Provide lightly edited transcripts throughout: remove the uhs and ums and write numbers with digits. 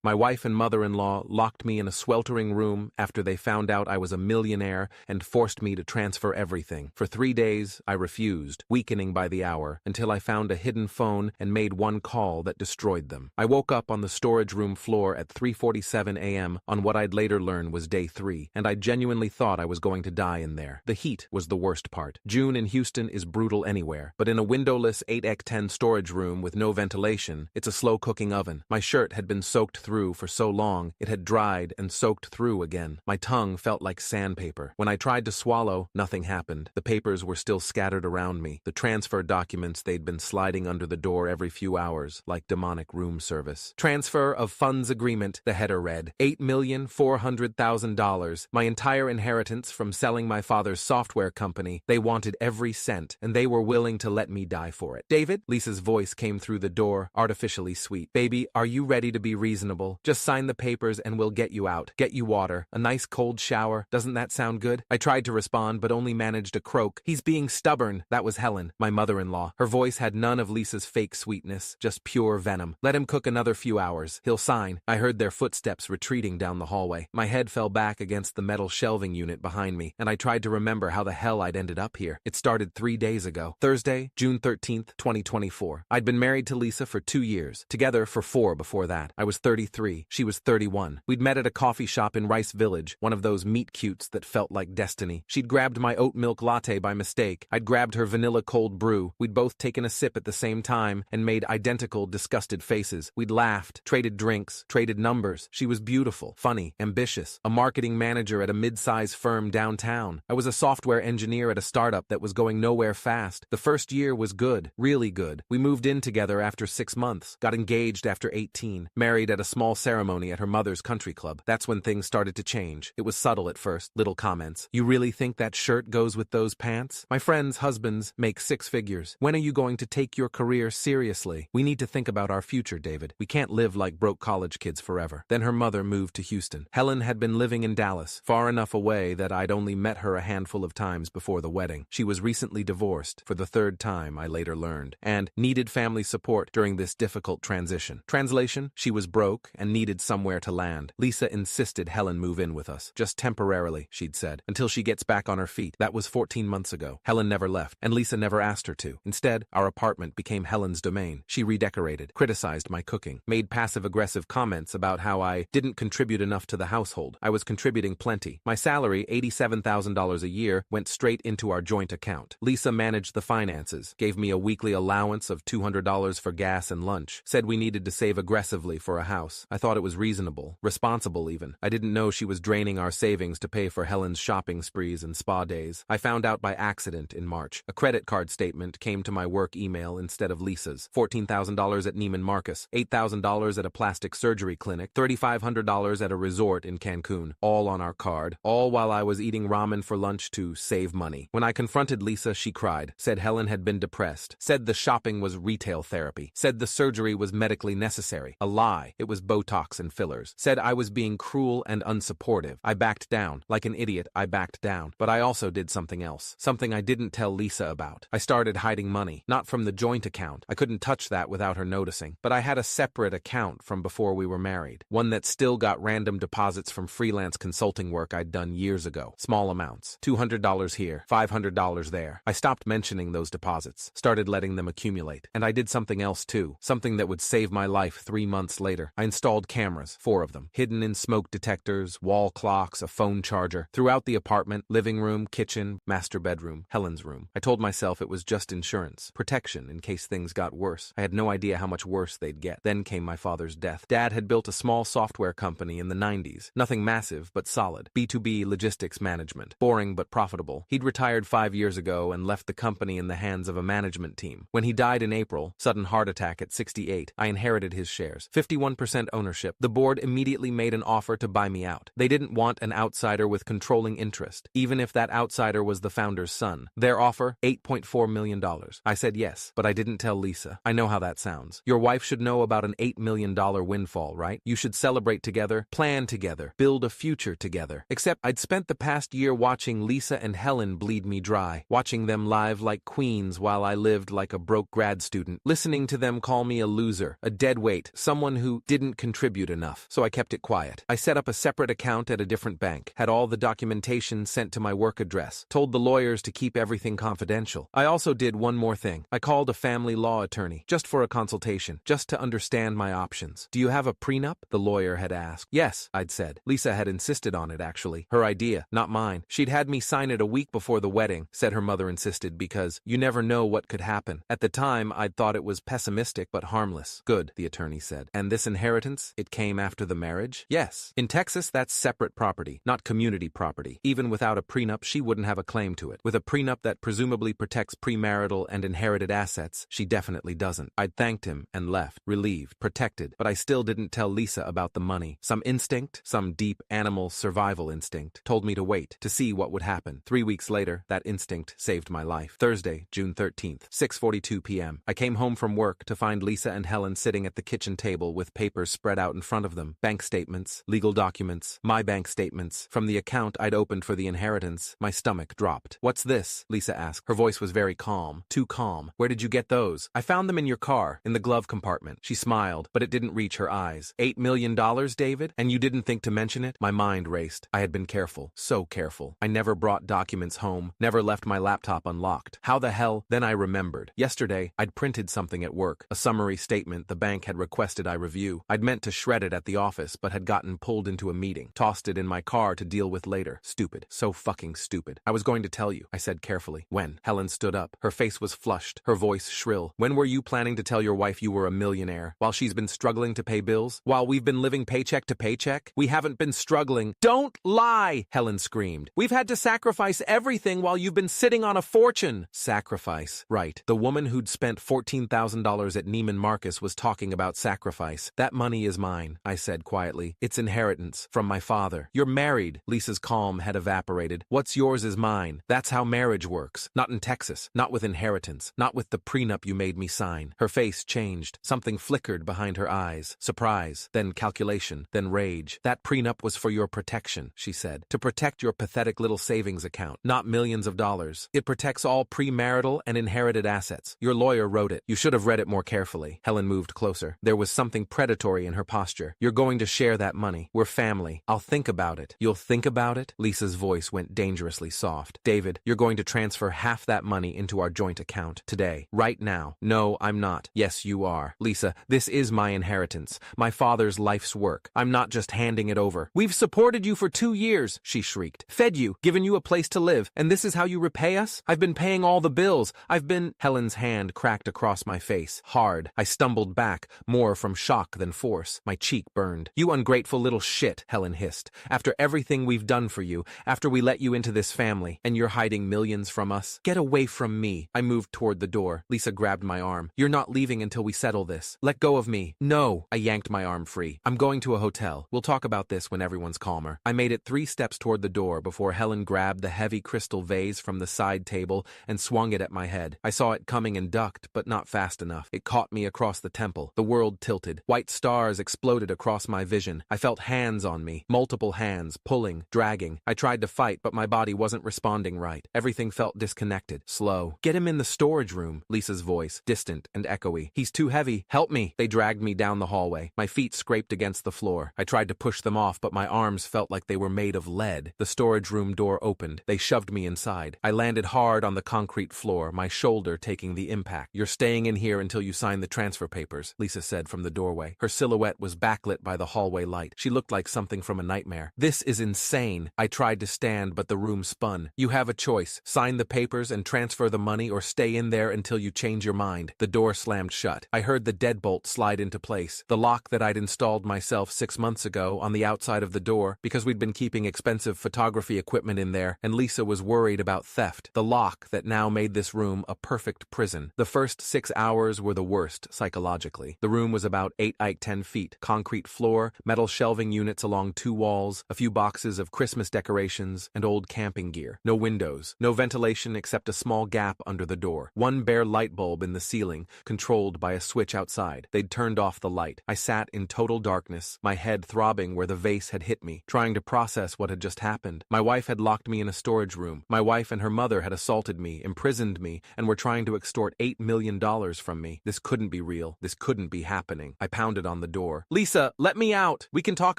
My wife and mother-in-law locked me in a sweltering room after they found out I was a millionaire and forced me to transfer everything. For 3 days, I refused, weakening by the hour, until I found a hidden phone and made one call that destroyed them. I woke up on the storage room floor at 3:47 a.m. on what I'd later learn was day 3, and I genuinely thought I was going to die in there. The heat was the worst part. June in Houston is brutal anywhere, but in a windowless 8x10 storage room with no ventilation, it's a slow-cooking oven. My shirt had been soaked through for so long, it had dried and soaked through again. My tongue felt like sandpaper. When I tried to swallow, nothing happened. The papers were still scattered around me. The transfer documents they'd been sliding under the door every few hours, like demonic room service. Transfer of funds agreement, the header read. $8,400,000. My entire inheritance from selling my father's software company. They wanted every cent, and they were willing to let me die for it. David? Lisa's voice came through the door, artificially sweet. Baby, are you ready to be reasonable? Just sign the papers and we'll get you out. Get you water. A nice cold shower. Doesn't that sound good? I tried to respond, but only managed a croak. He's being stubborn. That was Helen, my mother-in-law. Her voice had none of Lisa's fake sweetness, just pure venom. Let him cook another few hours. He'll sign. I heard their footsteps retreating down the hallway. My head fell back against the metal shelving unit behind me, and I tried to remember how the hell I'd ended up here. It started 3 days ago. Thursday, June 13th, 2024. I'd been married to Lisa for 2 years. Together for 4 before that. I was 33. She was 31. We'd met at a coffee shop in Rice Village, one of those meet cutes that felt like destiny. She'd grabbed my oat milk latte by mistake. I'd grabbed her vanilla cold brew. We'd both taken a sip at the same time and made identical, disgusted faces. We'd laughed, traded drinks, traded numbers. She was beautiful, funny, ambitious, a marketing manager at a mid-size firm downtown. I was a software engineer at a startup that was going nowhere fast. The first year was good, really good. We moved in together after 6 months, got engaged after 18, married at a small ceremony at her mother's country club. That's when things started to change. It was subtle at first, little comments. You really think that shirt goes with those pants? My friends' husbands make 6 figures. When are you going to take your career seriously? We need to think about our future, David. We can't live like broke college kids forever. Then her mother moved to Houston. Helen had been living in Dallas, far enough away that I'd only met her a handful of times before the wedding. She was recently divorced, for the 3rd time, I later learned, and needed family support during this difficult transition. Translation, she was broke and needed somewhere to land. Lisa insisted Helen move in with us, just temporarily, she'd said, until she gets back on her feet. That was 14 months ago. Helen never left, and Lisa never asked her to. Instead, our apartment became Helen's domain. She redecorated, criticized my cooking, made passive-aggressive comments about how I didn't contribute enough to the household. I was contributing plenty. My salary, $87,000 a year, went straight into our joint account. Lisa managed the finances, gave me a weekly allowance of $200 for gas and lunch, said we needed to save aggressively for a house. I thought it was reasonable, responsible even. I didn't know she was draining our savings to pay for Helen's shopping sprees and spa days. I found out by accident in March. A credit card statement came to my work email instead of Lisa's. $14,000 at Neiman Marcus, $8,000 at a plastic surgery clinic, $3,500 at a resort in Cancun, all on our card, all while I was eating ramen for lunch to save money. When I confronted Lisa, she cried, said Helen had been depressed, said the shopping was retail therapy, said the surgery was medically necessary. A lie. It was Botox and fillers. Said I was being cruel and unsupportive. I backed down. Like an idiot, I backed down. But I also did something else. Something I didn't tell Lisa about. I started hiding money. Not from the joint account. I couldn't touch that without her noticing. But I had a separate account from before we were married. One that still got random deposits from freelance consulting work I'd done years ago. Small amounts. $200 here. $500 there. I stopped mentioning those deposits. Started letting them accumulate. And I did something else too. Something that would save my life 3 months later. I installed cameras, 4 of them, hidden in smoke detectors, wall clocks, a phone charger, throughout the apartment, living room, kitchen, master bedroom, Helen's room. I told myself it was just insurance, protection in case things got worse. I had no idea how much worse they'd get. Then came my father's death. Dad had built a small software company in the 90s. Nothing massive, but solid. B2B logistics management. Boring but profitable. He'd retired 5 years ago and left the company in the hands of a management team. When he died in April, sudden heart attack at 68, I inherited his shares. 51% ownership. The board immediately made an offer to buy me out. They didn't want an outsider with controlling interest, even if that outsider was the founder's son. Their offer, $8.4 million. I said yes, but I didn't tell Lisa. I know how that sounds. Your wife should know about an $8 million windfall, right? You should celebrate together, plan together, build a future together. Except I'd spent the past year watching Lisa and Helen bleed me dry, watching them live like queens while I lived like a broke grad student, listening to them call me a loser, a deadweight, someone who didn't didn't contribute enough, so I kept it quiet. I set up a separate account at a different bank, had all the documentation sent to my work address, told the lawyers to keep everything confidential. I also did one more thing. I called a family law attorney, just for a consultation, just to understand my options. Do you have a prenup? The lawyer had asked. Yes, I'd said. Lisa had insisted on it, actually. Her idea, not mine. She'd had me sign it a week before the wedding, said her mother insisted, because you never know what could happen. At the time, I'd thought it was pessimistic but harmless. Good, the attorney said. And this inheritance, it came after the marriage? Yes. In Texas, that's separate property, not community property. Even without a prenup, she wouldn't have a claim to it. With a prenup that presumably protects premarital and inherited assets, she definitely doesn't. I'd thanked him and left, relieved, protected, but I still didn't tell Lisa about the money. Some instinct, some deep animal survival instinct, told me to wait, to see what would happen. 3 weeks later, that instinct saved my life. Thursday, June 13th, 6:42 p.m. I came home from work to find Lisa and Helen sitting at the kitchen table with papers spread out in front of them. Bank statements, legal documents, my bank statements, from the account I'd opened for the inheritance. My stomach dropped. What's this? Lisa asked. Her voice was very calm. Too calm. Where did you get those? I found them in your car, in the glove compartment. She smiled, but it didn't reach her eyes. $8 million, David? And you didn't think to mention it? My mind raced. I had been careful. So careful. I never brought documents home, never left my laptop unlocked. How the hell? Then I remembered. Yesterday, I'd printed something at work, a summary statement the bank had requested I review. I'd meant to shred it at the office, but had gotten pulled into a meeting. Tossed it in my car to deal with later. Stupid. So fucking stupid. I was going to tell you, I said carefully. When? Helen stood up. Her face was flushed, her voice shrill. When were you planning to tell your wife you were a millionaire? While she's been struggling to pay bills? While we've been living paycheck to paycheck? We haven't been struggling. Don't lie! Helen screamed. We've had to sacrifice everything while you've been sitting on a fortune. Sacrifice. Right. The woman who'd spent $14,000 at Neiman Marcus was talking about sacrifice. That money is mine, I said quietly. It's inheritance from my father. You're married. Lisa's calm had evaporated. What's yours is mine. That's how marriage works. Not in Texas. Not with inheritance. Not with the prenup you made me sign. Her face changed. Something flickered behind her eyes. Surprise. Then calculation. Then rage. That prenup was for your protection, she said. To protect your pathetic little savings account. Not millions of dollars. It protects all premarital and inherited assets. Your lawyer wrote it. You should have read it more carefully. Helen moved closer. There was something predatory in her posture. You're going to share that money. We're family. I'll think about it. You'll think about it? Lisa's voice went dangerously soft. David, you're going to transfer half that money into our joint account. Today. Right now. No, I'm not. Yes, you are. Lisa, this is my inheritance. My father's life's work. I'm not just handing it over. We've supported you for 2 years, she shrieked. Fed you, given you a place to live, and this is how you repay us? I've been paying all the bills. I've been... Helen's hand cracked across my face. Hard. I stumbled back, more from shock than force. My cheek burned. You ungrateful little shit, Helen hissed. After everything we've done for you, after we let you into this family, and you're hiding millions from us? Get away from me. I moved toward the door. Lisa grabbed my arm. You're not leaving until we settle this. Let go of me. No. I yanked my arm free. I'm going to a hotel. We'll talk about this when everyone's calmer. I made it 3 steps toward the door before Helen grabbed the heavy crystal vase from the side table and swung it at my head. I saw it coming and ducked, but not fast enough. It caught me across the temple. The world tilted. White stars exploded across my vision. I felt hands on me. Multiple hands, pulling, dragging. I tried to fight, but my body wasn't responding right. Everything felt disconnected. Slow. Get him in the storage room, Lisa's voice, distant and echoey. He's too heavy. Help me. They dragged me down the hallway. My feet scraped against the floor. I tried to push them off, but my arms felt like they were made of lead. The storage room door opened. They shoved me inside. I landed hard on the concrete floor, my shoulder taking the impact. You're staying in here until you sign the transfer papers, Lisa said from the doorway. Her silhouette was backlit by the hallway light. She looked like something from a nightmare. This is insane. I tried to stand, but the room spun. You have a choice. Sign the papers and transfer the money, or stay in there until you change your mind. The door slammed shut. I heard the deadbolt slide into place. The lock that I'd installed myself 6 months ago on the outside of the door, because we'd been keeping expensive photography equipment in there, and Lisa was worried about theft. The lock that now made this room a perfect prison. The first 6 hours were the worst psychologically. The room was about 8 by 10 feet, concrete floor, metal shelving units along 2 walls, a few boxes of Christmas decorations, and old camping gear. No windows, no ventilation except a small gap under the door. One bare light bulb in the ceiling, controlled by a switch outside. They'd turned off the light. I sat in total darkness, my head throbbing where the vase had hit me, trying to process what had just happened. My wife had locked me in a storage room. My wife and her mother had assaulted me, imprisoned me, and were trying to extort $8 million from me. This couldn't be real. This couldn't be happening. I pounded on the the door. Lisa, let me out! We can talk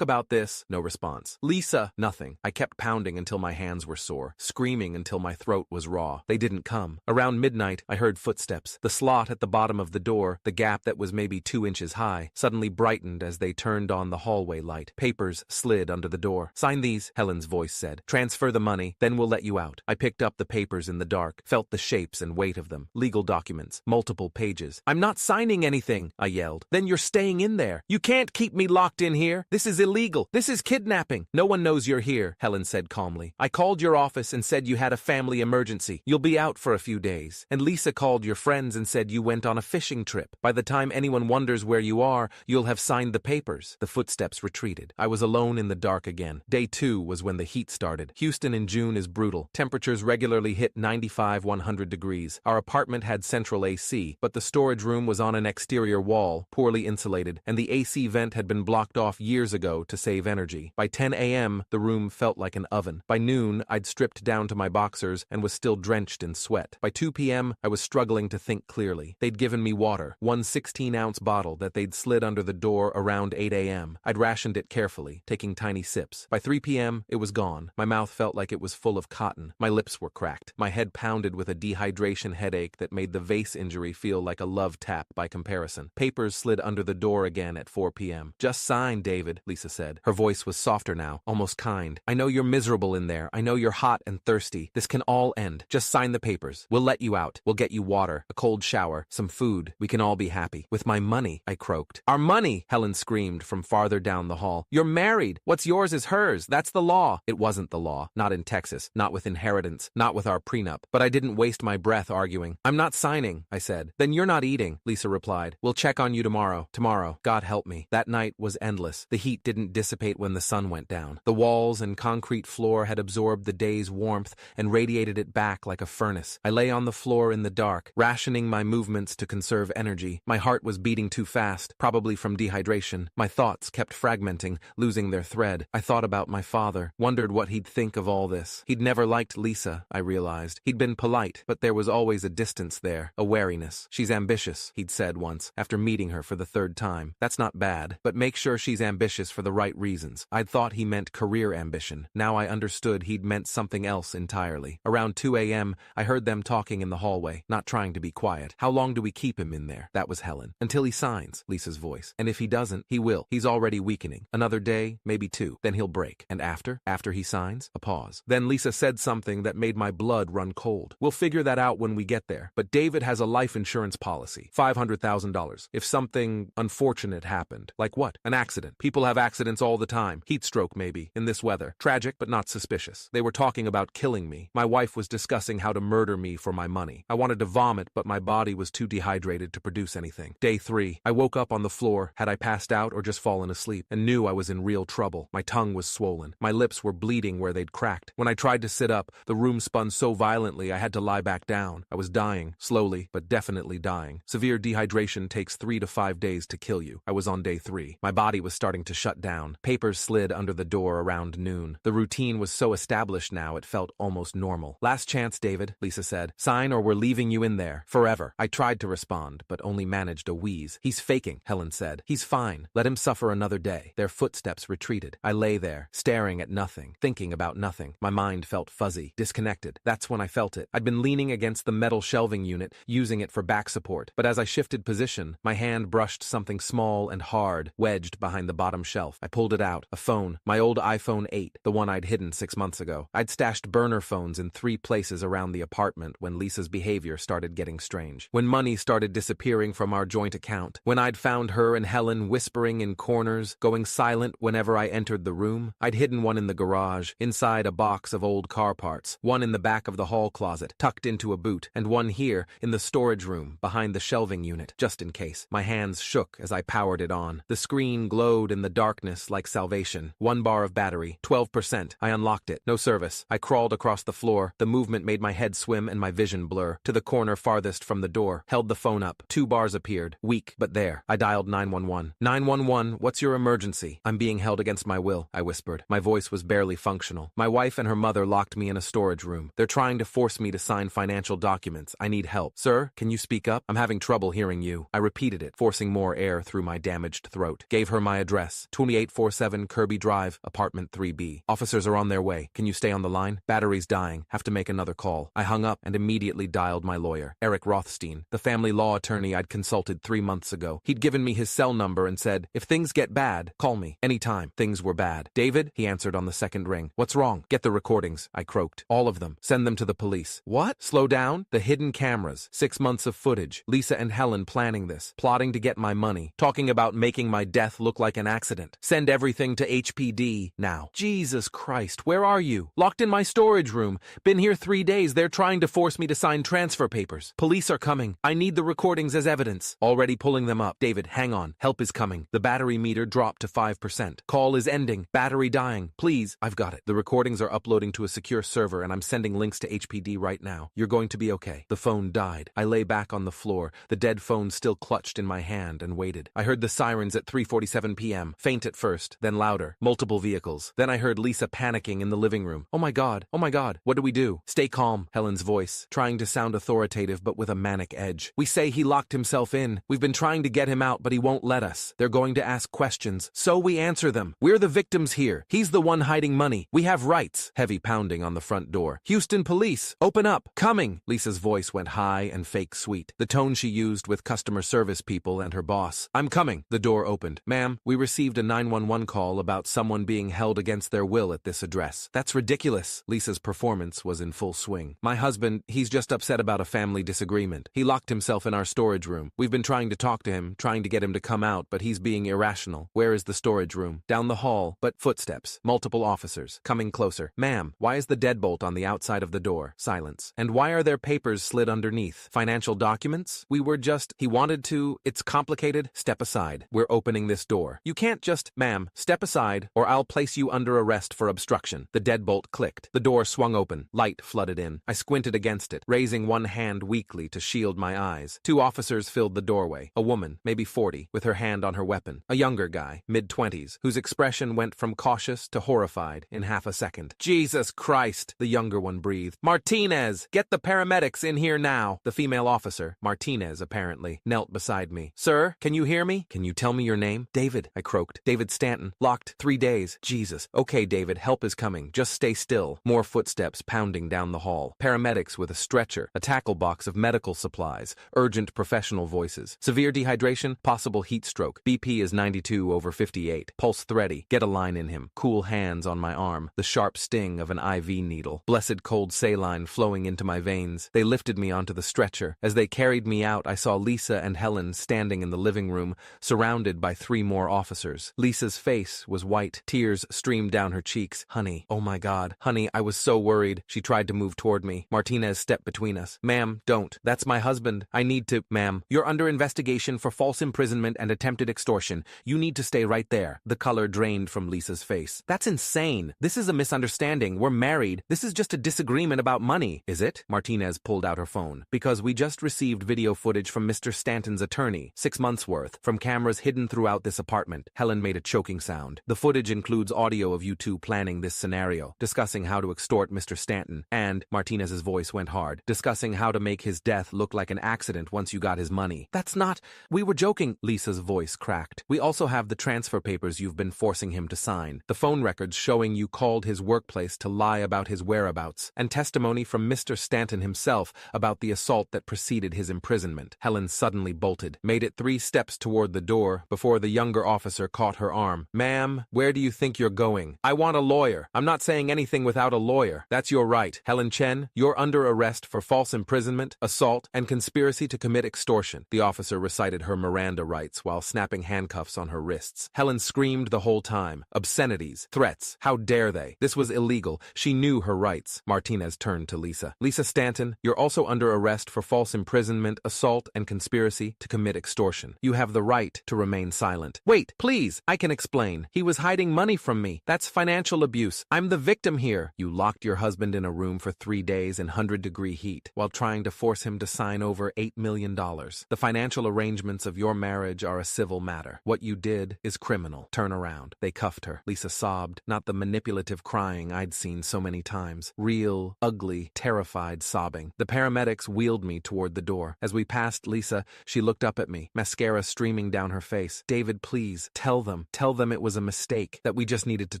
about this. No response. Lisa! Nothing. I kept pounding until my hands were sore, screaming until my throat was raw. They didn't come. Around midnight, I heard footsteps. The slot at the bottom of the door, the gap that was maybe 2 inches high, suddenly brightened as they turned on the hallway light. Papers slid under the door. Sign these, Helen's voice said. Transfer the money, then we'll let you out. I picked up the papers in the dark, felt the shapes and weight of them. Legal documents, multiple pages. I'm not signing anything, I yelled. Then you're staying in there. You can't keep me locked in here. This is illegal. This is kidnapping. No one knows you're here, Helen said calmly. I called your office and said you had a family emergency. You'll be out for a few days. And Lisa called your friends and said you went on a fishing trip. By the time anyone wonders where you are, you'll have signed the papers. The footsteps retreated. I was alone in the dark again. Day 2 was when the heat started. Houston in June is brutal. Temperatures regularly hit 95-100 degrees. Our apartment had central AC, but the storage room was on an exterior wall, poorly insulated, and the AC vent had been blocked off years ago to save energy. By 10 a.m., the room felt like an oven. By noon, I'd stripped down to my boxers and was still drenched in sweat. By 2 p.m., I was struggling to think clearly. They'd given me water, one 16-ounce bottle that they'd slid under the door around 8 a.m. I'd rationed it carefully, taking tiny sips. By 3 p.m., it was gone. My mouth felt like it was full of cotton. My lips were cracked. My head pounded with a dehydration headache that made the vase injury feel like a love tap by comparison. Papers slid under the door again at 4 p.m. Just sign, David, Lisa said. Her voice was softer now, almost kind. I know you're miserable in there. I know you're hot and thirsty. This can all end. Just sign the papers. We'll let you out. We'll get you water, a cold shower, some food. We can all be happy. With my money, I croaked. Our money, Helen screamed from farther down the hall. You're married. What's yours is hers. That's the law. It wasn't the law. Not in Texas. Not with inheritance. Not with our prenup. But I didn't waste my breath arguing. I'm not signing, I said. Then you're not eating, Lisa replied. We'll check on you tomorrow. Tomorrow. God help me. That night was endless. The heat didn't dissipate when the sun went down. The walls and concrete floor had absorbed the day's warmth and radiated it back like a furnace. I lay on the floor in the dark, rationing my movements to conserve energy. My heart was beating too fast, probably from dehydration. My thoughts kept fragmenting, losing their thread. I thought about my father, wondered what he'd think of all this. He'd never liked Lisa, I realized. He'd been polite, but there was always a distance there, a wariness. She's ambitious, he'd said once, after meeting her for the 3rd time. That's not bad, but make sure she's ambitious for the right reasons. I'd thought he meant career ambition. Now I understood he'd meant something else entirely. Around 2 a.m., I heard them talking in the hallway, not trying to be quiet. How long do we keep him in there? That was Helen. Until he signs, Lisa's voice. And if he doesn't, he will. He's already weakening. Another day, maybe 2. Then he'll break. And after? After he signs? A pause. Then Lisa said something that made my blood run cold. We'll figure that out when we get there. But David has a life insurance policy. $500,000. If something unfortunate happened. Like what? An accident. People have accidents all the time. Heat stroke maybe. In this weather. Tragic, but not suspicious. They were talking about killing me. My wife was discussing how to murder me for my money. I wanted to vomit, but my body was too dehydrated to produce anything. Day 3. I woke up on the floor. Had I passed out or just fallen asleep? And knew I was in real trouble. My tongue was swollen. My lips were bleeding where they'd cracked. When I tried to sit up, the room spun so violently I had to lie back down. I was dying. Slowly, but definitely dying. Severe dehydration takes 3 to 5 days to kill you. I was on day 3. My body was starting to shut down. Papers slid under the door around noon. The routine was so established now it felt almost normal. Last chance, David, Lisa said. Sign or we're leaving you in there. Forever. I tried to respond, but only managed a wheeze. He's faking, Helen said. He's fine. Let him suffer another day. Their footsteps retreated. I lay there, staring at nothing, thinking about nothing. My mind felt fuzzy, disconnected. That's when I felt it. I'd been leaning against the metal shelving unit, using it for back support. But as I shifted position, my hand brushed something small and hard, wedged behind the bottom shelf. I pulled it out. A phone. My old iPhone 8, the one I'd hidden 6 months ago. I'd stashed burner phones in 3 places around the apartment when Lisa's behavior started getting strange. When money started disappearing from our joint account. When I'd found her and Helen whispering in corners, going silent whenever I entered the room. I'd hidden one in the garage, inside a box of old car parts. One in the back of the hall closet, tucked into a boot. And one here, in the storage room, behind the shelving unit, just in case. My hands shook as I powered it on. The screen glowed in the darkness like salvation. 1 bar of battery, 12%. I unlocked it. No service. I crawled across the floor. The movement made my head swim and my vision blur. To the corner farthest from the door. Held the phone up. 2 bars appeared. Weak, but there. I dialed 911. 911, what's your emergency? I'm being held against my will, I whispered. My voice was barely functional. My wife and her mother locked me in a storage room. They're trying to force me to sign financial documents. I need help. Sir, can you speak up? I'm having trouble hearing you. I repeated it, forcing more air through my my damaged throat. Gave her my address, 2847 Kirby Drive, apartment 3B. Officers are on their way. Can you stay on the line? Battery's dying. Have to make another call. I hung up and immediately dialed my lawyer, Eric Rothstein, the family law attorney I'd consulted 3 months ago. He'd given me his cell number and said, if things get bad, call me. Anytime. Things were bad. David, he answered on the second ring. What's wrong? Get the recordings, I croaked. All of them. Send them to the police. What? Slow down? The hidden cameras. 6 months of footage. Lisa and Helen planning this. Plotting to get my money. Talking about making my death look like an accident. Send everything to HPD now. Jesus Christ, where are you? Locked in my storage room. Been here 3 days. They're trying to force me to sign transfer papers. Police are coming. I need the recordings as evidence. Already pulling them up. David, hang on. Help is coming. The battery meter dropped to 5%. Call is ending. Battery dying. Please, I've got it. The recordings are uploading to a secure server and I'm sending links to HPD right now. You're going to be okay. The phone died. I lay back on the floor, the dead phone still clutched in my hand, and waited. I heard the sirens at 3:47 p.m. Faint at first, then louder. Multiple vehicles. Then I heard Lisa panicking in the living room. Oh my God. Oh my God. What do we do? Stay calm. Helen's voice, trying to sound authoritative but with a manic edge. We say he locked himself in. We've been trying to get him out, but he won't let us. They're going to ask questions, so we answer them. We're the victims here. He's the one hiding money. We have rights. Heavy pounding on the front door. Houston police, open up. Coming. Lisa's voice went high and fake sweet, the tone she used with customer service people and her boss. I'm coming. The door opened. Ma'am, we received a 911 call about someone being held against their will at this address. That's ridiculous. Lisa's performance was in full swing. My husband, he's just upset about a family disagreement. He locked himself in our storage room. We've been trying to talk to him, trying to get him to come out, but he's being irrational. Where is the storage room? Down the hall, but footsteps. Multiple officers. Coming closer. Ma'am, why is the deadbolt on the outside of the door? Silence. And why are there papers slid underneath? Financial documents? We were just, he wanted to, it's complicated. Step aside. We're opening this door. You can't just, ma'am, step aside, or I'll place you under arrest for obstruction. The deadbolt clicked. The door swung open. Light flooded in. I squinted against it, raising one hand weakly to shield my eyes. 2 officers filled the doorway. A woman, maybe 40, with her hand on her weapon. A younger guy, mid-20s, whose expression went from cautious to horrified in half a second. Jesus Christ, the younger one breathed. Martinez, get the paramedics in here now. The female officer, Martinez apparently, knelt beside me. Sir, can you hear me? Can you tell me your name? David, I croaked. David Stanton. Locked. 3 days. Jesus. Okay, David, help is coming. Just stay still. More footsteps pounding down the hall. Paramedics with a stretcher, a tackle box of medical supplies, urgent professional voices. Severe dehydration, possible heat stroke. BP is 92/58. Pulse thready. Get a line in him. Cool hands on my arm. The sharp sting of an IV needle. Blessed cold saline flowing into my veins. They lifted me onto the stretcher. As they carried me out, I saw Lisa and Helen standing in the living room, surrounded by 3 more officers. Lisa's face was white. Tears streamed down her cheeks. Honey, oh my God. Honey, I was so worried. She tried to move toward me. Martinez stepped between us. Ma'am, don't. That's my husband. I need to. Ma'am, you're under investigation for false imprisonment and attempted extortion. You need to stay right there. The color drained from Lisa's face. That's insane. This is a misunderstanding. We're married. This is just a disagreement about money. Is it? Martinez pulled out her phone. Because we just received video footage from Mr. Stanton's attorney, 6 months worth, from cameras hidden throughout this apartment. Helen made a choking sound. The footage includes audio of you two planning this scenario, discussing how to extort Mr. Stanton, and, Martinez's voice went hard, discussing how to make his death look like an accident once you got his money. That's not... We were joking. Lisa's voice cracked. We also have the transfer papers you've been forcing him to sign, the phone records showing you called his workplace to lie about his whereabouts, and testimony from Mr. Stanton himself about the assault that preceded his imprisonment. Helen suddenly bolted, made it 3 steps toward the door before the younger officer caught her arm. Ma'am, where do you think you're going? I want a lawyer. I'm not saying anything without a lawyer. That's your right. Helen Chen, you're under arrest for false imprisonment, assault, and conspiracy to commit extortion. The officer recited her Miranda rights while snapping handcuffs on her wrists. Helen screamed the whole time. Obscenities, threats. How dare they? This was illegal. She knew her rights. Martinez turned to Lisa. Lisa Stanton, you're also under arrest for false imprisonment, assault, and conspiracy to commit extortion. You have the right to remain silent. Wait, please, I can explain. He was hiding money from me. That's financial abuse. I'm the victim here. You locked your husband in a room for 3 days in 100-degree heat while trying to force him to sign over $8 million. The financial arrangements of your marriage are a civil matter. What you did is criminal. Turn around. They cuffed her. Lisa sobbed, not the manipulative crying I'd seen so many times. Real, ugly, terrified sobbing. The paramedics wheeled me toward the door. As we passed Lisa, she looked up at me, mascara streaming streaming down her face. David, please, tell them it was a mistake, that we just needed to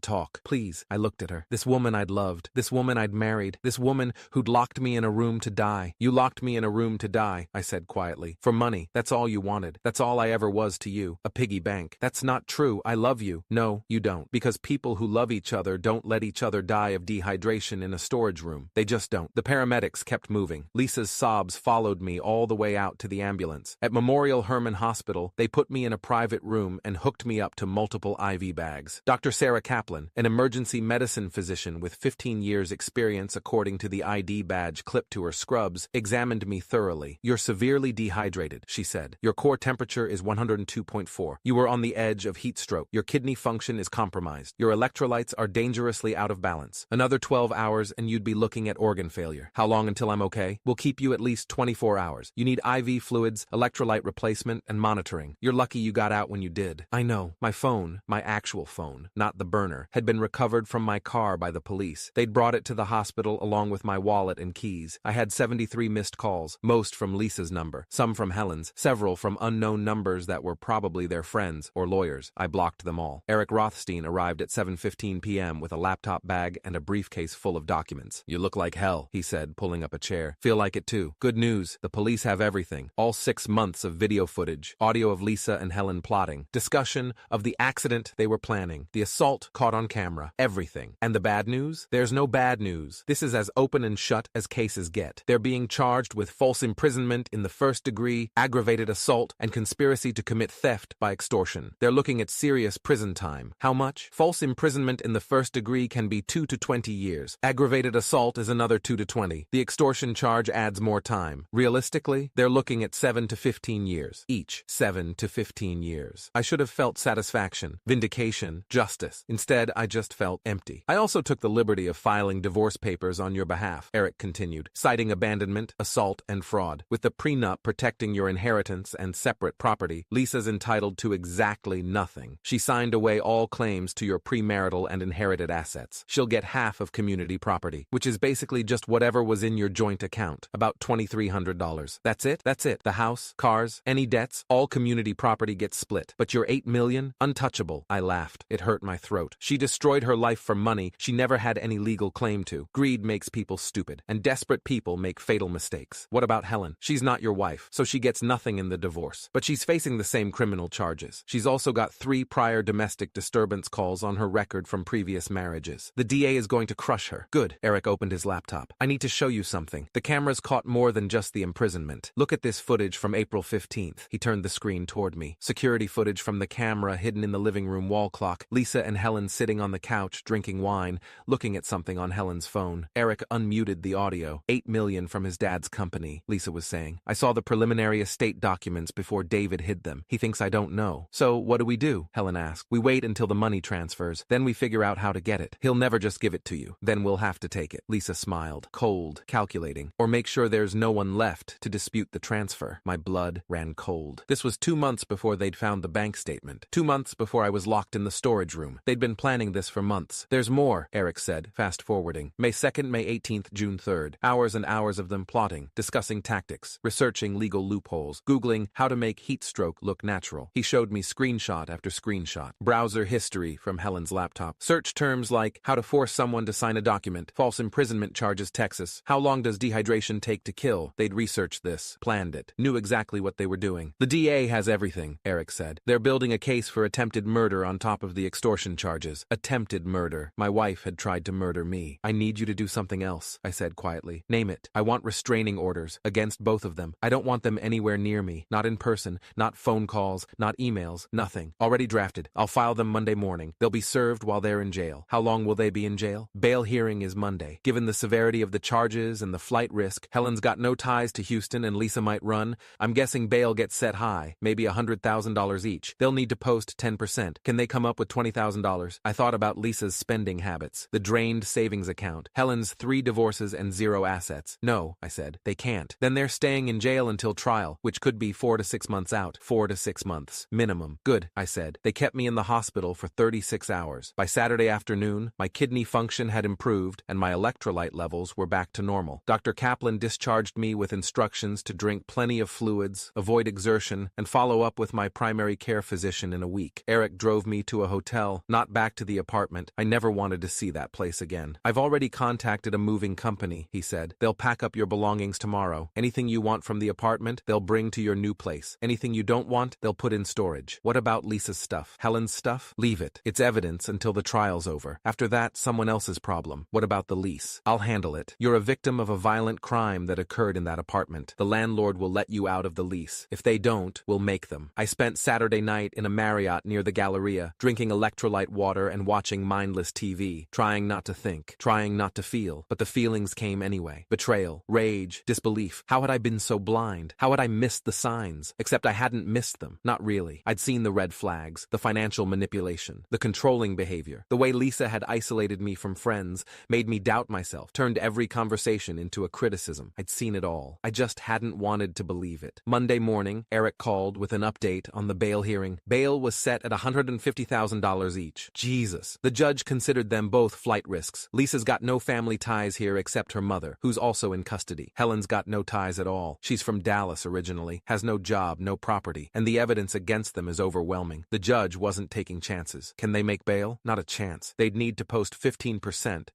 talk. Please. I looked at her. This woman I'd loved, this woman I'd married, this woman who'd locked me in a room to die. You locked me in a room to die, I said quietly. For money. That's all you wanted. That's all I ever was to you. A piggy bank. That's not true. I love you. No, you don't. Because people who love each other don't let each other die of dehydration in a storage room. They just don't. The paramedics kept moving. Lisa's sobs followed me all the way out to the ambulance. At Memorial Hermann Hospital, they put me in a private room and hooked me up to multiple IV bags. Dr. Sarah Kaplan, an emergency medicine physician with 15 years experience according to the ID badge clipped to her scrubs, examined me thoroughly. You're severely dehydrated, she said. Your core temperature is 102.4. You are on the edge of heat stroke. Your kidney function is compromised. Your electrolytes are dangerously out of balance. Another 12 hours and you'd be looking at organ failure. How long until I'm okay? We'll keep you at least 24 hours. You need IV fluids, electrolyte replacement, and monitoring. You're lucky you got out when you did. I know. My phone, my actual phone, not the burner, had been recovered from my car by the police. They'd brought it to the hospital along with my wallet and keys. I had 73 missed calls, most from Lisa's number, some from Helen's, several from unknown numbers that were probably their friends or lawyers. I blocked them all. Eric Rothstein arrived at 7:15 p.m. with a laptop bag and a briefcase full of documents. You look like hell, he said, pulling up a chair. Feel like it too. Good news. The police have everything. All 6 months of video footage, audio of Lisa and Helen plotting, discussion of the accident they were planning, the assault caught on camera, everything. And the bad news? There's no bad news. This is as open and shut as cases get. They're being charged with false imprisonment in the first degree, aggravated assault, and conspiracy to commit theft by extortion. They're looking at serious prison time. How much? False imprisonment in the first degree can be 2 to 20 years. Aggravated assault is another 2 to 20. The extortion charge adds more time. Realistically, they're looking at 7 to 15 years. Each 7 to 15 years. I should have felt satisfaction, vindication, justice. Instead, I just felt empty. I also took the liberty of filing divorce papers on your behalf, Eric continued, citing abandonment, assault, and fraud. With the prenup protecting your inheritance and separate property, Lisa's entitled to exactly nothing. She signed away all claims to your premarital and inherited assets. She'll get half of community property, which is basically just whatever was in your joint account, about $2,300. That's it? That's it. The house, cars, any debts, all community property gets split. But your $8 million? Untouchable. I laughed. It hurt my throat. She destroyed her life for money she never had any legal claim to. Greed makes people stupid, and desperate people make fatal mistakes. What about Helen? She's not your wife, so she gets nothing in the divorce. But she's facing the same criminal charges. She's also got 3 prior domestic disturbance calls on her record from previous marriages. The DA is going to crush her. Good. Eric opened his laptop. I need to show you something. The cameras caught more than just the imprisonment. Look at this footage from April 15th. He turned the screen toward me. Security footage from the camera hidden in the living room wall clock. Lisa and Helen sitting on the couch drinking wine, looking at something on Helen's phone. Eric unmuted the audio. $8 million from his dad's company, Lisa was saying. I saw the preliminary estate documents before David hid them. He thinks I don't know. So what do? Helen asked. We wait until the money transfers. Then we figure out how to get it. He'll never just give it to you. Then we'll have to take it. Lisa smiled. Cold, calculating. Or make sure there's no one left to dispute the transfer. My blood ran cold. This was 2 months before they'd found the bank statement. 2 months before I was locked in the storage room. They'd been planning this for months. There's more, Eric said, fast-forwarding. May 2nd, May 18th, June 3rd. Hours and hours of them plotting, discussing tactics, researching legal loopholes, Googling how to make heat stroke look natural. He showed me screenshot after screenshot. Browser history from Helen's laptop. Search terms like how to force someone to sign a document, false imprisonment charges Texas, how long does dehydration take to kill. They'd researched this, planned it, knew exactly what they were doing. The DA has everything, Eric said. They're building a case for attempted murder on top of the extortion charges. Attempted murder. My wife had tried to murder me. I need you to do something else, I said quietly. Name it. I want restraining orders against both of them. I don't want them anywhere near me. Not in person, not phone calls, not emails, nothing. Already drafted. I'll file them Monday morning. They'll be served while they're in jail. How long will they be in jail? Bail hearing is Monday. Given the severity of the charges and the flight risk, Helen's got no ties to Houston and Lisa might run. I'm guessing bail gets set high, maybe $100,000 each. They'll need to post 10%. Can they come up with $20,000? I thought about Lisa's spending habits, the drained savings account, Helen's 3 divorces and 0 assets. No, I said, they can't. Then they're staying in jail until trial, which could be 4 to 6 months out. 4 to 6 months. Minimum. Good, I said. They kept me in the hospital for 36 hours. By Saturday afternoon, my kidney function had improved and my electrolyte levels were back to normal. Dr. Kaplan discharged me with instructions to drink plenty of fluids, avoid exertion, and follow follow up with my primary care physician in a week. Eric drove me to a hotel, not back to the apartment. I never wanted to see that place again. I've already contacted a moving company, he said. They'll pack up your belongings tomorrow. Anything you want from the apartment, they'll bring to your new place. Anything you don't want, they'll put in storage. What about Lisa's stuff? Helen's stuff? Leave it. It's evidence until the trial's over. After that, someone else's problem. What about the lease? I'll handle it. You're a victim of a violent crime that occurred in that apartment. The landlord will let you out of the lease. If they don't, we'll make them. I spent Saturday night in a Marriott near the Galleria, drinking electrolyte water and watching mindless TV, trying not to think, trying not to feel, but the feelings came anyway. Betrayal, rage, disbelief. How had I been so blind? How had I missed the signs? Except I hadn't missed them. Not really. I'd seen the red flags, the financial manipulation, the controlling behavior, the way Lisa had isolated me from friends, made me doubt myself, turned every conversation into a criticism. I'd seen it all. I just hadn't wanted to believe it. Monday morning, Eric called with an update on the bail hearing. Bail was set at $150,000 each. Jesus. The judge considered them both flight risks. Lisa's got no family ties here except her mother, who's also in custody. Helen's got no ties at all. She's from Dallas originally, has no job, no property, and the evidence against them is overwhelming. The judge wasn't taking chances. Can they make bail? Not a chance. They'd need to post 15%,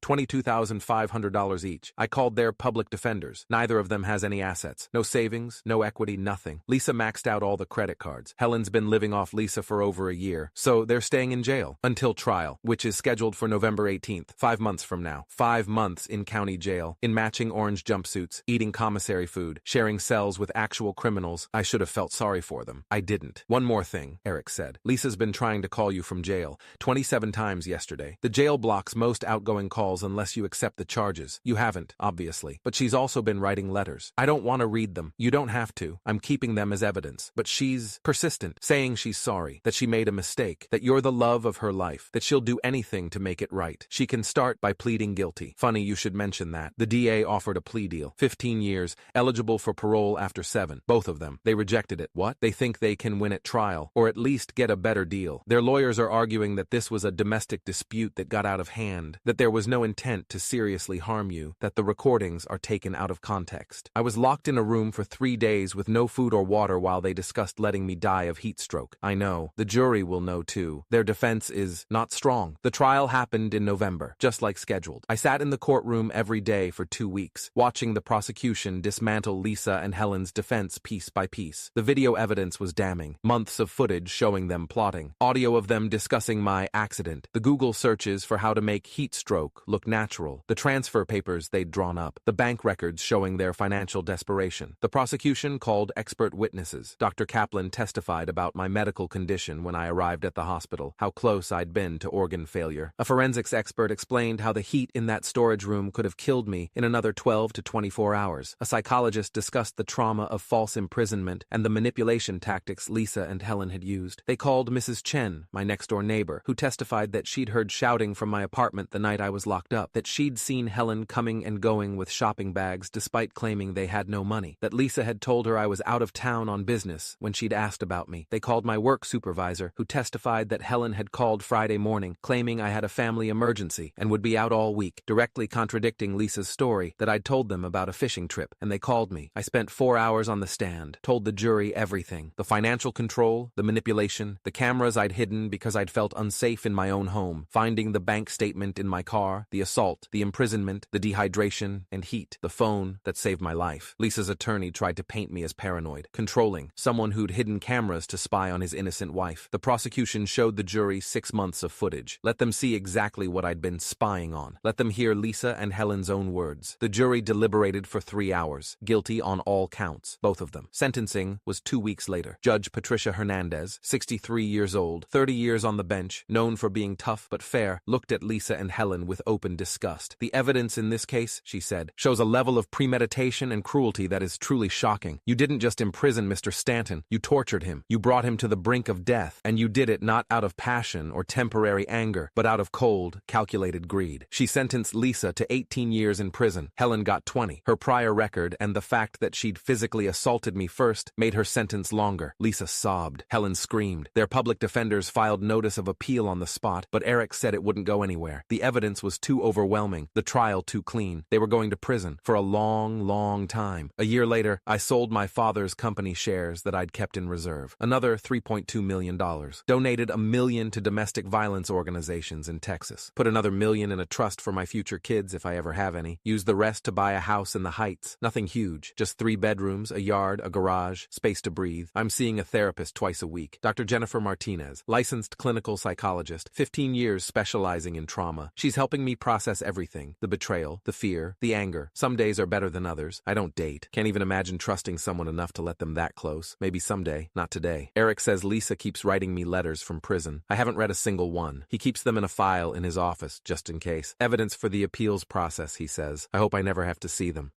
$22,500 each. I called their public defenders. Neither of them has any assets. No savings, no equity, nothing. Lisa maxed out all the credit cards. Helen's been living off Lisa for over a year, so they're staying in jail until trial, which is scheduled for November 18th, 5 months from now. 5 months in county jail, in matching orange jumpsuits, eating commissary food, sharing cells with actual criminals. I should have felt sorry for them. I didn't. One more thing, Eric said. Lisa's been trying to call you from jail 27 times yesterday. The jail blocks most outgoing calls unless you accept the charges. You haven't, obviously. But she's also been writing letters. I don't want to read them. You don't have to. I'm keeping them as evidence. But she's persistent, saying she's sorry, that she made a mistake, that you're the love of her life, that she'll do anything to make it right. She can start by pleading guilty. Funny you should mention that. The DA offered a plea deal. 15 years, eligible for parole after 7. Both of them. They rejected it. What? They think they can win at trial, or at least get a better deal. Their lawyers are arguing that this was a domestic dispute that got out of hand, that there was no intent to seriously harm you, that the recordings are taken out of context. I was locked in a room for 3 days with no food or water while they discussed letting me die of heat stroke. I know. The jury will know too. Their defense is not strong. The trial happened in November, just like scheduled. I sat in the courtroom every day for 2 weeks, watching the prosecution dismantle Lisa and Helen's defense piece by piece. The video evidence was damning. Months of footage showing them plotting. Audio of them discussing my accident. The Google searches for how to make heat stroke look natural. The transfer papers they'd drawn up. The bank records showing their financial desperation. The prosecution called expert witnesses. Dr. Kaplan testified about my medical condition when I arrived at the hospital, how close I'd been to organ failure. A forensics expert explained how the heat in that storage room could have killed me in another 12 to 24 hours. A psychologist discussed the trauma of false imprisonment and the manipulation tactics Lisa and Helen had used. They called Mrs. Chen, my next-door neighbor, who testified that she'd heard shouting from my apartment the night I was locked up, that she'd seen Helen coming and going with shopping bags despite claiming they had no money, that Lisa had told her I was out of town on business when she'd asked about me. They called my work supervisor, who testified that Helen had called Friday morning, claiming I had a family emergency and would be out all week, directly contradicting Lisa's story that I'd told them about a fishing trip, and they called me. I spent 4 hours on the stand, told the jury everything. The financial control, the manipulation, the cameras I'd hidden because I'd felt unsafe in my own home, finding the bank statement in my car, the assault, the imprisonment, the dehydration and heat, the phone that saved my life. Lisa's attorney tried to paint me as paranoid, controlling, someone who'd hidden cameras to spy on his innocent wife. The prosecution showed the jury 6 months of footage. Let them see exactly what I'd been spying on. Let them hear Lisa and Helen's own words. The jury deliberated for 3 hours, guilty on all counts, both of them. Sentencing was 2 weeks later. Judge Patricia Hernandez, 63 years old, 30 years on the bench, known for being tough but fair, looked at Lisa and Helen with open disgust. The evidence in this case, she said, shows a level of premeditation and cruelty that is truly shocking. You didn't just imprison Mr. Stanton, you tortured him. You brought him to the brink of death, and you did it not out of passion or temporary anger, but out of cold, calculated greed. She sentenced Lisa to 18 years in prison. Helen got 20. Her prior record and the fact that she'd physically assaulted me first made her sentence longer. Lisa sobbed. Helen screamed. Their public defenders filed notice of appeal on the spot, but Eric said it wouldn't go anywhere. The evidence was too overwhelming, the trial too clean. They were going to prison for a long, long time. A year later, I sold my father's company shares that I'd kept in reserve. Another $3.2 million. Donated $1 million to domestic violence organizations in Texas. Put another $1 million in a trust for my future kids if I ever have any. Use the rest to buy a house in the Heights. Nothing huge. Just 3 bedrooms, a yard, a garage, space to breathe. I'm seeing a therapist twice a week. Dr. Jennifer Martinez, licensed clinical psychologist, 15 years specializing in trauma. She's helping me process everything. The betrayal, the fear, the anger. Some days are better than others. I don't date. Can't even imagine trusting someone enough to let them that close. Maybe someday, not today. Eric says Lisa keeps writing me letters from prison. I haven't read a single one. He keeps them in a file in his office, just in case. Evidence for the appeals process, he says. I hope I never have to see them.